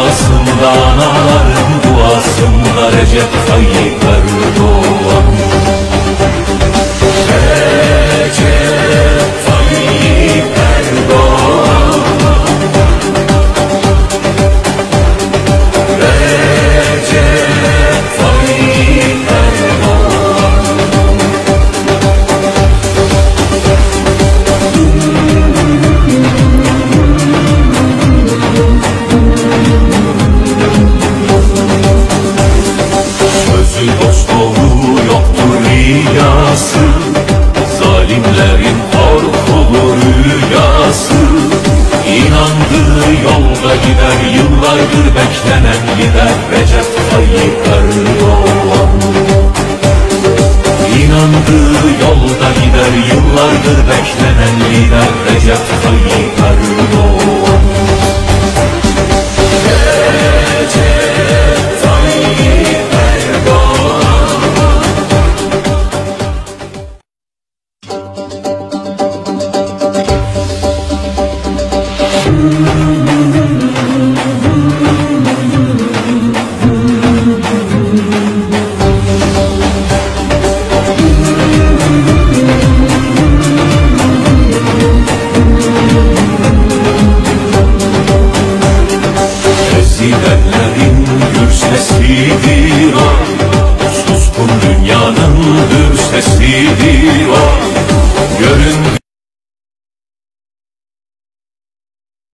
duasında, anaların duasında Recep Tayyip Erdoğan. Recep Tayyip Erdoğan. Recep Tayyip Erdoğan. Sözü dost doğru yoktur riyası, zalimlerin korkulu rüyası. İnandığı yolda gider, yıllardır beklenen lider Recep Tayyip Erdoğan. İnandığı yolda gider, yıllardır beklenen lider Recep Tayyip Erdoğan. Recep Tayyip Erdoğan. Ezilenlerin gür sesidir o, suskun dünyanın hür sesidir